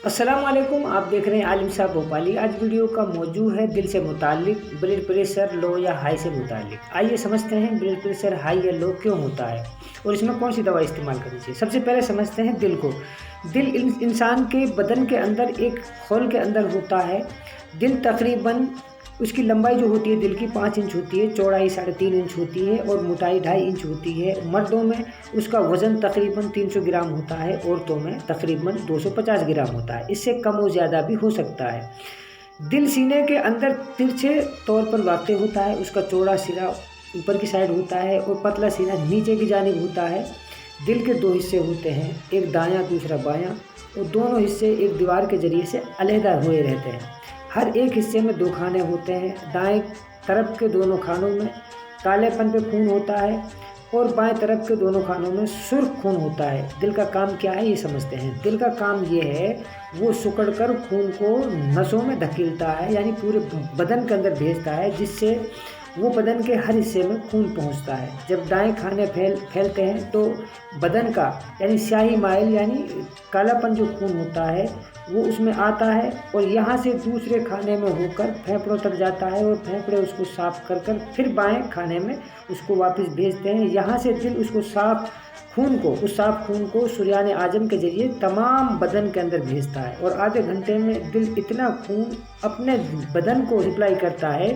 अस्सलाम वालेकुम। आप देख रहे हैं आलिम साहब भोपाली। आज वीडियो का मौजू है दिल से मुतालिक, ब्लड प्रेशर लो या हाई से मुतालिक। आइए समझते हैं ब्लड प्रेशर हाई या लो क्यों होता है और इसमें कौन सी दवा इस्तेमाल करनी चाहिए। सबसे पहले समझते हैं दिल को। दिल इंसान के बदन के अंदर एक खोल के अंदर होता है। दिल तकरीबन उसकी लंबाई जो होती है दिल की 5 इंच होती है, चौड़ाई 3.5 इंच होती है और मोटाई 2.5 इंच होती है। मर्दों में उसका वज़न तकरीबन 300 ग्राम होता है, औरतों में तकरीबन 250 ग्राम होता है। इससे कम और ज़्यादा भी हो सकता है। दिल सीने के अंदर तिरछे तौर पर वाक़ होता है। उसका चौड़ा सिरा ऊपर की साइड होता है और पतला सिरा नीचे की जानिब होता है। दिल के 2 हिस्से होते हैं, एक दायां दूसरा बायां, और दोनों हिस्से एक दीवार के ज़रिए से अलहदा हुए रहते हैं। हर एक हिस्से में 2 खाने होते हैं। दाएं तरफ के दोनों खानों में कालेपन पे खून होता है और बाएं तरफ के दोनों खानों में सुर्ख खून होता है। दिल का काम क्या है ये समझते हैं। दिल का काम ये है, वो सिकुड़कर खून को नसों में धकेलता है, यानी पूरे बदन के अंदर भेजता है, जिससे वो बदन के हर हिस्से में खून पहुंचता है। जब दाएं खाने फैलते हैं तो बदन का यानी स्याही माइल यानी कालापन जो खून होता है वो उसमें आता है और यहाँ से दूसरे खाने में होकर फेफड़ों तक जाता है और फेफड़े उसको साफ कर फिर बाएं खाने में उसको वापस भेजते हैं। यहाँ से दिल उसको उस साफ खून को सुरयान आजम के ज़रिए तमाम बदन के अंदर भेजता है और आधे घंटे में दिल इतना खून अपने बदन को सप्लाई करता है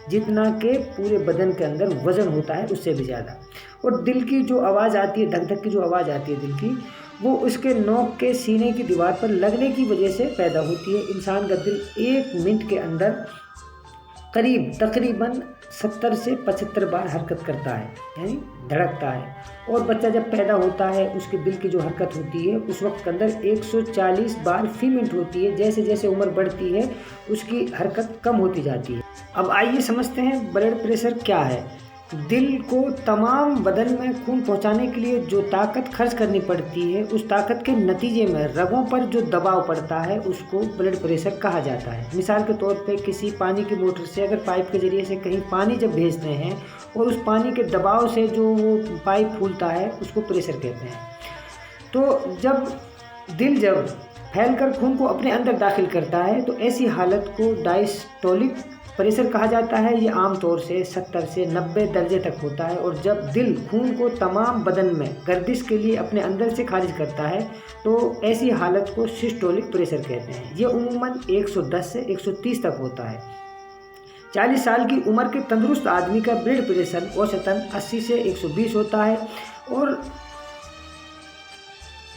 जितना कि पूरे बदन के अंदर वज़न होता है, उससे भी ज़्यादा। और दिल की जो आवाज़ आती है, धक धक की जो आवाज़ आती है दिल की, वो उसके नोक के सीने की दीवार पर लगने की वजह से पैदा होती है। इंसान का दिल 1 मिनट के अंदर तकरीबन 70 से 75 बार हरकत करता है, यानी धड़कता है। और बच्चा जब पैदा होता है उसके दिल की जो हरकत होती है उस वक्त के अंदर 140 बार फी मिनट होती है। जैसे जैसे उम्र बढ़ती है उसकी हरकत कम होती जाती है। अब आइए समझते हैं ब्लड प्रेशर क्या है। दिल को तमाम बदन में खून पहुंचाने के लिए जो ताकत खर्च करनी पड़ती है, उस ताकत के नतीजे में रगों पर जो दबाव पड़ता है उसको ब्लड प्रेशर कहा जाता है। मिसाल के तौर पे किसी पानी की मोटर से अगर पाइप के ज़रिए से कहीं पानी जब भेजते हैं और उस पानी के दबाव से जो वो पाइप फूलता है उसको प्रेशर कहते हैं। तो दिल फैलकर खून को अपने अंदर दाखिल करता है तो ऐसी हालत को डायस्टोलिक प्रेशर कहा जाता है। ये आम तौर से 70 से 90 दर्जे तक होता है। और जब दिल खून को तमाम बदन में गर्दिश के लिए अपने अंदर से खारिज करता है तो ऐसी हालत को सिस्टोलिक प्रेशर कहते हैं। ये उम्मूमन 110 से 130 तक होता है। 40 साल की उम्र के तंदुरुस्त आदमी का ब्लड प्रेशर औसतन 80 से 120 होता है। और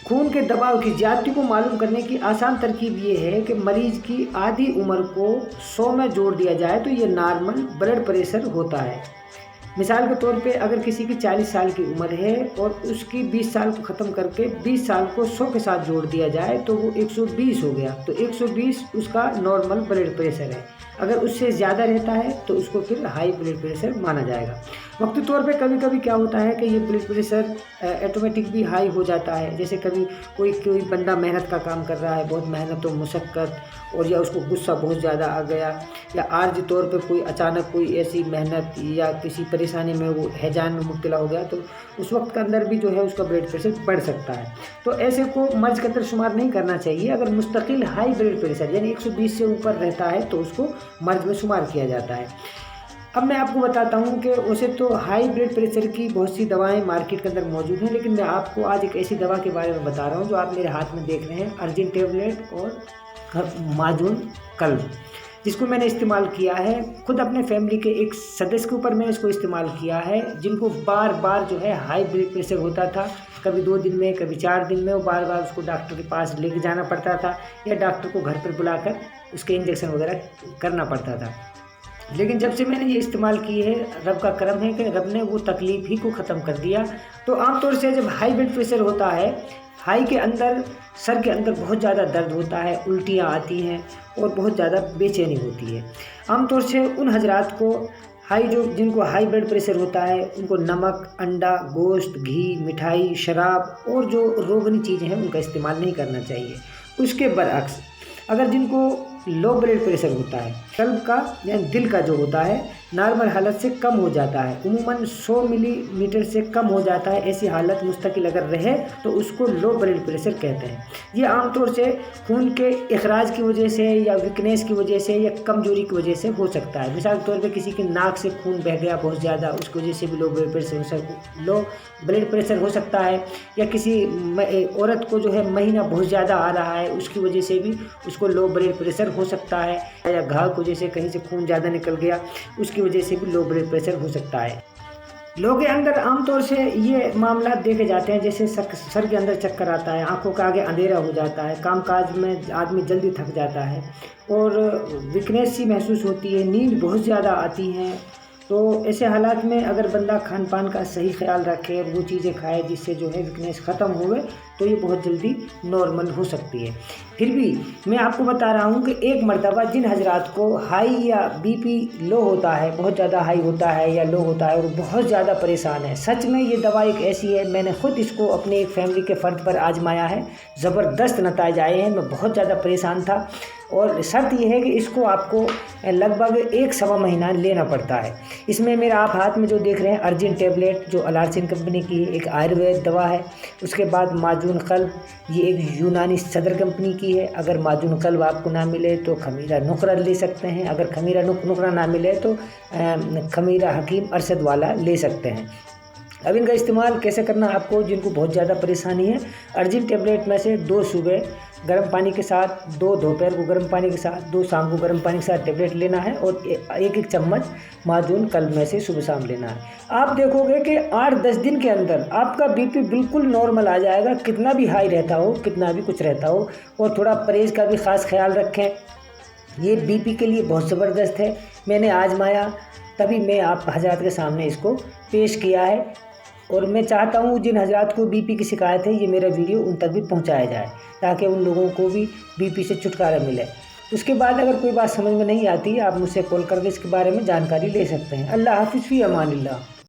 खून के दबाव की ज्यादती को मालूम करने की आसान तरकीब ये है कि मरीज की आधी उम्र को 100 में जोड़ दिया जाए तो ये नॉर्मल ब्लड प्रेशर होता है। मिसाल के तौर पे अगर किसी की 40 साल की उम्र है और उसकी 20 साल को ख़त्म करके 20 साल को 100 के साथ जोड़ दिया जाए तो वो 120 हो गया। तो 120 उसका नॉर्मल ब्लड प्रेशर है। अगर उससे ज़्यादा रहता है तो उसको फिर हाई ब्लड प्रेशर माना जाएगा। वक्ती तौर पे कभी कभी क्या होता है कि ये ब्लड प्रेशर ऑटोमेटिक भी हाई हो जाता है। जैसे कभी कोई बंदा मेहनत का काम कर रहा है, बहुत मेहनत और मुशक्क़त, और या उसको गुस्सा बहुत ज़्यादा आ गया, या आर्जी तौर पे कोई अचानक कोई ऐसी मेहनत या किसी परेशानी में वो हैजान में मुब्तला हो गया, तो उस वक्त के अंदर भी जो है उसका ब्लड प्रेशर बढ़ सकता है। तो ऐसे को मर्ज के अंदर शुमार नहीं करना चाहिए। अगर मुस्तकिल हाई ब्लड प्रेशर यानी 120 से ऊपर रहता है तो उसको मर्ज में शुमार किया जाता है। अब मैं आपको बताता हूँ कि वैसे तो हाई ब्लड प्रेशर की बहुत सी दवाएं मार्केट के अंदर मौजूद हैं, लेकिन मैं आपको आज एक ऐसी दवा के बारे में बता रहा हूँ जो आप मेरे हाथ में देख रहे हैं, अर्जिन टेबलेट और माजून कल्ब, जिसको मैंने इस्तेमाल किया है। खुद अपने फैमिली के एक सदस्य के ऊपर मैंने इसको इस्तेमाल किया है, जिनको बार बार जो है हाई ब्लड प्रेशर होता था, कभी 2 दिन में कभी 4 दिन में, वो बार बार उसको डॉक्टर के पास लेके जाना पड़ता था या डॉक्टर को घर पर बुलाकर उसके इंजेक्शन वगैरह करना पड़ता था। लेकिन जब से मैंने ये इस्तेमाल की है, रब का करम है कि रब ने वो तकलीफ़ ही को ख़त्म कर दिया। तो आमतौर से जब हाई ब्लड प्रेशर होता है, हाई के अंदर सर के अंदर बहुत ज़्यादा दर्द होता है, उल्टियाँ आती हैं और बहुत ज़्यादा बेचैनी होती है। आमतौर से उन हजरात को जिनको हाई ब्लड प्रेशर होता है उनको नमक, अंडा, गोश्त, घी, मिठाई, शराब और जो रोगनी चीज़ें हैं उनका इस्तेमाल नहीं करना चाहिए। उसके बरअक्स अगर जिनको लो ब्लड प्रेशर होता है قلب کا یعنی دل کا جو ہوتا ہے نارمل حالت سے کم ہو جاتا ہے، عموماً 100 ملی میٹر سے کم ہو جاتا ہے۔ ایسی حالت مستقل اگر رہے تو اس کو لو بلڈ پریشر کہتے ہیں۔ یہ عام طور سے خون کے اخراج کی وجہ سے یا ویکنیس کی وجہ سے یا کمزوری کی وجہ سے ہو سکتا ہے۔ مثال کے طور پہ کسی کی ناک سے خون بہہ گیا بہت زیادہ، اس کی وجہ سے بھی لو بلڈ پریشر ہو سکتا ہے، یا کسی عورت کو جو ہے مہینہ بہت زیادہ آ رہا ہے اس کی وجہ سے بھی اس کو لو بلڈ پریشر ہو سکتا ہے، یا گھاؤ کی وجہ سے کہیں سے خون زیادہ نکل گیا اس کی وجہ سے بھی لو بلڈ پریشر ہو سکتا ہے۔ لوگوں کے اندر عام طور سے یہ معاملات دیکھے جاتے ہیں، جیسے سر کے اندر چکر آتا ہے، آنکھوں کے آگے اندھیرا ہو جاتا ہے، کام کاج میں آدمی جلدی تھک جاتا ہے اور ویکنیس سی محسوس ہوتی ہے، نیند بہت زیادہ آتی ہیں۔ تو ایسے حالات میں اگر بندہ کھان پان کا صحیح خیال رکھے اور وہ چیزیں کھائے جس سے جو ہے ویکنیس ختم ہوئے تو یہ بہت جلدی نارمل ہو سکتی ہے۔ پھر بھی میں آپ کو بتا رہا ہوں کہ ایک مرتبہ جن حضرات کو ہائی یا بی پی لو ہوتا ہے، بہت زیادہ ہائی ہوتا ہے یا لو ہوتا ہے اور بہت زیادہ پریشان ہے، سچ میں یہ دوا ایک ایسی ہے، میں نے خود اس کو اپنے ایک فیملی کے فرد پر آزمایا ہے، زبردست نتائج آئے ہیں۔ میں بہت زیادہ پریشان تھا اور شرط یہ ہے کہ اس کو آپ کو لگ بھگ 1.25 مہینہ لینا پڑتا ہے۔ اس میں میرا آپ ہاتھ میں جو دیکھ رہے ہیں ارجن ٹیبلیٹ جو الارسن کمپنی کی ہے، ایک آیوروید دوا ہے، اس کے بعد معجون قلب، یہ ایک یونانی صدر کمپنی کی ہے۔ اگر معجون قلب آپ کو نہ ملے تو خمیرہ نقرہ لے سکتے ہیں، اگر خمیرہ نقرہ نہ ملے تو خمیرہ حکیم ارشد والا لے سکتے ہیں۔ اب ان کا استعمال کیسے کرنا آپ کو جن کو بہت زیادہ پریشانی ہے، ارجن ٹیبلیٹ میں سے 2 صبح گرم پانی کے ساتھ، 2 دوپہر کو گرم پانی کے ساتھ، 2 شام کو گرم پانی کے ساتھ ٹیبلیٹ لینا ہے اور 1 چمچ معجون قلب میں سے صبح شام لینا ہے۔ آپ دیکھو گے کہ 8-10 دن کے اندر آپ کا بی پی بالکل نارمل آ جائے گا، کتنا بھی ہائی رہتا ہو، کتنا بھی کچھ رہتا ہو۔ اور تھوڑا پرہیز کا بھی خاص خیال رکھیں، یہ بی پی کے لیے بہت زبردست ہے۔ میں نے آزمایا تبھی میں آپ حضرات کے سامنے اس کو پیش کیا ہے، اور میں چاہتا ہوں جن حضرات کو بی پی کی شکایت ہے یہ میرا ویڈیو ان تک بھی پہنچایا جائے تاکہ ان لوگوں کو بھی بی پی سے چھٹکارا ملے۔ اس کے بعد اگر کوئی بات سمجھ میں نہیں آتی آپ مجھ سے کال کر کے اس کے بارے میں جانکاری لے سکتے ہیں۔ اللہ حافظ، فی امان اللہ۔